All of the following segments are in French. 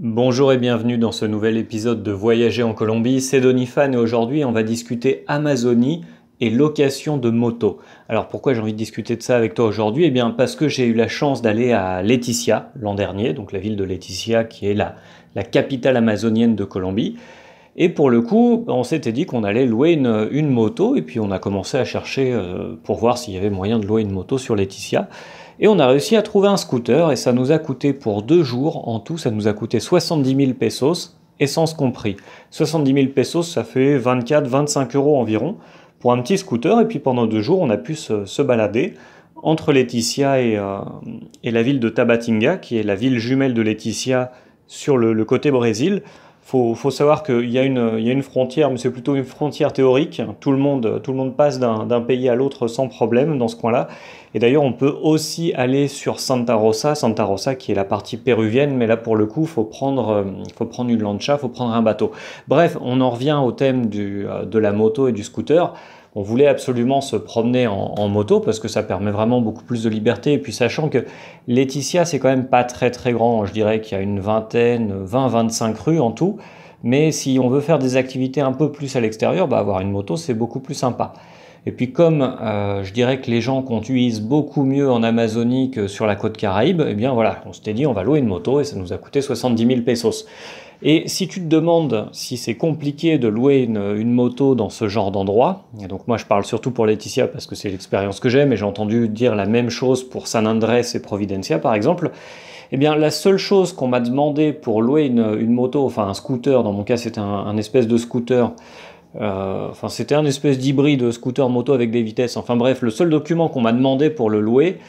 Bonjour et bienvenue dans ce nouvel épisode de Voyager en Colombie, c'est Donifan et aujourd'hui on va discuter Amazonie et location de moto. Alors pourquoi j'ai envie de discuter de ça avec toi aujourd'hui? Eh bien parce que j'ai eu la chance d'aller à Leticia l'an dernier, donc la ville de Leticia qui est la capitale amazonienne de Colombie. Et pour le coup, on s'était dit qu'on allait louer une moto et puis on a commencé à chercher pour voir s'il y avait moyen de louer une moto sur Leticia. Et on a réussi à trouver un scooter et ça nous a coûté pour 2 jours, en tout ça nous a coûté 70 000 pesos, essence compris. 70 000 pesos ça fait 24-25 euros environ pour un petit scooter et puis pendant 2 jours on a pu se balader entre Leticia et la ville de Tabatinga qui est la ville jumelle de Leticia sur le côté Brésil. Faut savoir qu'il y a une frontière, mais c'est plutôt une frontière théorique. Tout le monde passe d'un pays à l'autre sans problème dans ce coin-là. Et d'ailleurs, on peut aussi aller sur Santa Rosa qui est la partie péruvienne, mais là pour le coup, faut prendre une lancha, faut prendre un bateau. Bref, on en revient au thème de la moto et du scooter. On voulait absolument se promener en moto parce que ça permet vraiment beaucoup plus de liberté. Et puis sachant que Leticia, c'est quand même pas très très grand. Je dirais qu'il y a une vingtaine, 20-25 rues en tout. Mais si on veut faire des activités un peu plus à l'extérieur, avoir une moto, c'est beaucoup plus sympa. Et puis comme je dirais que les gens conduisent beaucoup mieux en Amazonie que sur la côte Caraïbe, eh bien voilà, on s'était dit on va louer une moto et ça nous a coûté 70 000 pesos. Et si tu te demandes si c'est compliqué de louer une moto dans ce genre d'endroit, et donc moi je parle surtout pour Leticia parce que c'est l'expérience que j'ai, mais j'ai entendu dire la même chose pour San Andrés et Providencia par exemple, eh bien la seule chose qu'on m'a demandé pour louer une moto, enfin un scooter, dans mon cas c'était un espèce de scooter, c'était un espèce d'hybride scooter moto avec des vitesses, enfin bref, le seul document qu'on m'a demandé pour le louer,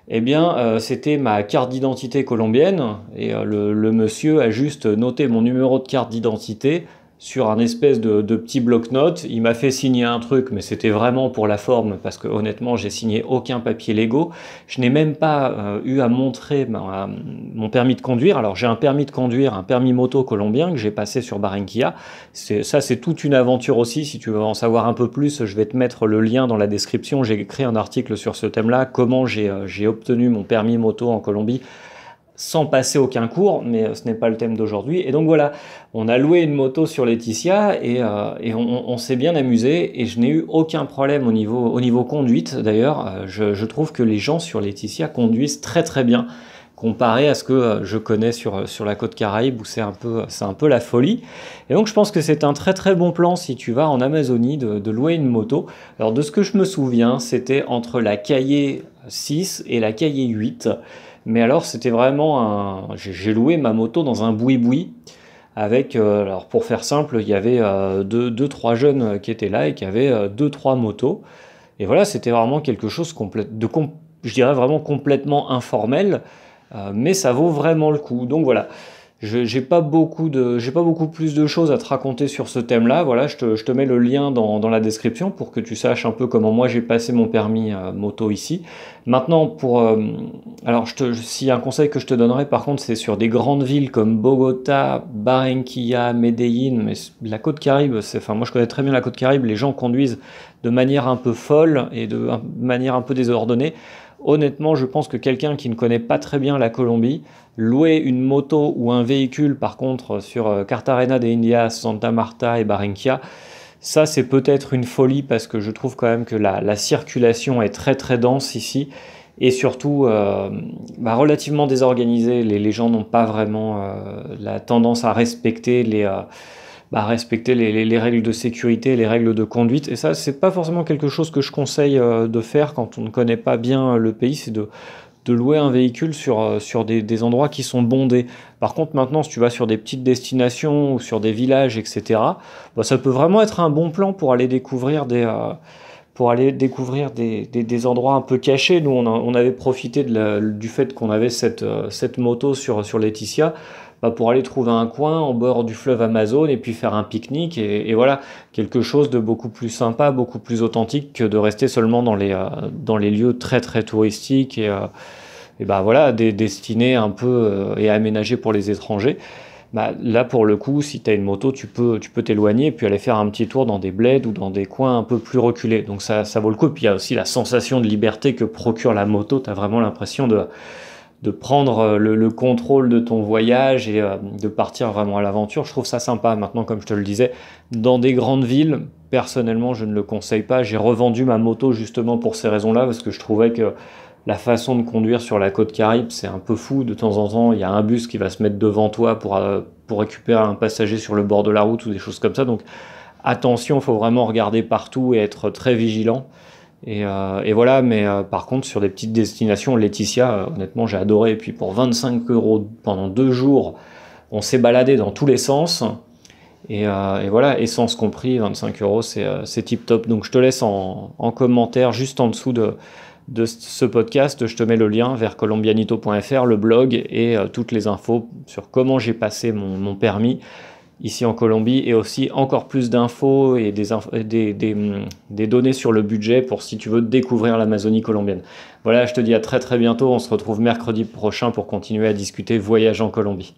eh bien, c'était ma carte d'identité colombienne et le monsieur a juste noté mon numéro de carte d'identité sur un espèce de petit bloc-notes. Il m'a fait signer un truc, mais c'était vraiment pour la forme parce que honnêtement, j'ai signé aucun papier légaux. Je n'ai même pas eu à montrer mon permis de conduire. Alors, j'ai un permis de conduire, un permis moto colombien que j'ai passé sur Barranquilla. C'est toute une aventure aussi. Si tu veux en savoir un peu plus, je vais te mettre le lien dans la description. J'ai écrit un article sur ce thème-là, comment j'ai obtenu mon permis moto en Colombie sans passer aucun cours, mais ce n'est pas le thème d'aujourd'hui. Et donc voilà, on a loué une moto sur Leticia et on s'est bien amusé et je n'ai eu aucun problème au niveau conduite. D'ailleurs, je trouve que les gens sur Leticia conduisent très très bien comparé à ce que je connais sur la côte Caraïbe où c'est un peu la folie. Et donc je pense que c'est un très très bon plan si tu vas en Amazonie de louer une moto. Alors de ce que je me souviens, c'était entre la Cahier 6 et la Cahier 8. Mais alors c'était vraiment j'ai loué ma moto dans un boui-boui avec, alors pour faire simple, il y avait deux, trois jeunes qui étaient là et qui avaient deux, trois motos. Et voilà, c'était vraiment quelque chose je dirais vraiment complètement informel, mais ça vaut vraiment le coup. Donc voilà, j'ai pas beaucoup plus de choses à te raconter sur ce thème-là. Voilà, je te mets le lien dans la description pour que tu saches un peu comment moi j'ai passé mon permis moto ici. Maintenant, alors s'il y a un conseil que je te donnerais, par contre, c'est sur des grandes villes comme Bogota, Barranquilla, Medellín, mais la côte Caraïbe, moi je connais très bien la côte Caraïbe, les gens conduisent de manière un peu folle et de manière un peu désordonnée. Honnêtement, je pense que quelqu'un qui ne connaît pas très bien la Colombie, louer une moto ou un véhicule, par contre, sur Cartagena de Indias, Santa Marta et Barranquilla, ça c'est peut-être une folie parce que je trouve quand même que la circulation est très très dense ici et surtout relativement désorganisée. Les gens n'ont pas vraiment la tendance à respecter les règles de sécurité, les règles de conduite. Et ça, c'est pas forcément quelque chose que je conseille de faire quand on ne connaît pas bien le pays, c'est de louer un véhicule sur des endroits qui sont bondés. Par contre, maintenant, si tu vas sur des petites destinations ou sur des villages, etc., ça peut vraiment être un bon plan pour aller découvrir des endroits un peu cachés. Nous, on avait profité du fait qu'on avait cette moto sur Leticia, pour aller trouver un coin en bord du fleuve Amazon et puis faire un pique-nique et voilà, quelque chose de beaucoup plus sympa, beaucoup plus authentique que de rester seulement dans les lieux très très touristiques et voilà, destinés un peu et aménagés pour les étrangers. Là pour le coup, si tu as une moto, tu peux t'éloigner et puis aller faire un petit tour dans des bleds ou dans des coins un peu plus reculés. Donc ça vaut le coup. Et puis il y a aussi la sensation de liberté que procure la moto. Tu as vraiment l'impression de prendre le contrôle de ton voyage et de partir vraiment à l'aventure. Je trouve ça sympa. Maintenant, comme je te le disais, dans des grandes villes, personnellement, je ne le conseille pas. J'ai revendu ma moto justement pour ces raisons-là, parce que je trouvais que la façon de conduire sur la côte Caraïbe, c'est un peu fou. De temps en temps, il y a un bus qui va se mettre devant toi pour récupérer un passager sur le bord de la route ou des choses comme ça. Donc attention, il faut vraiment regarder partout et être très vigilant. Et voilà, mais par contre, sur des petites destinations, Laetitia, honnêtement, j'ai adoré. Et puis pour 25 euros pendant 2 jours, on s'est baladé dans tous les sens. Et voilà, essence compris, 25 euros, c'est tip top. Donc je te laisse en commentaire juste en dessous de ce podcast. Je te mets le lien vers colombianito.fr, le blog et toutes les infos sur comment j'ai passé mon permis ici en Colombie, et aussi encore plus d'infos et des données sur le budget pour si tu veux découvrir l'Amazonie colombienne. Voilà, je te dis à très très bientôt, on se retrouve mercredi prochain pour continuer à discuter voyage en Colombie.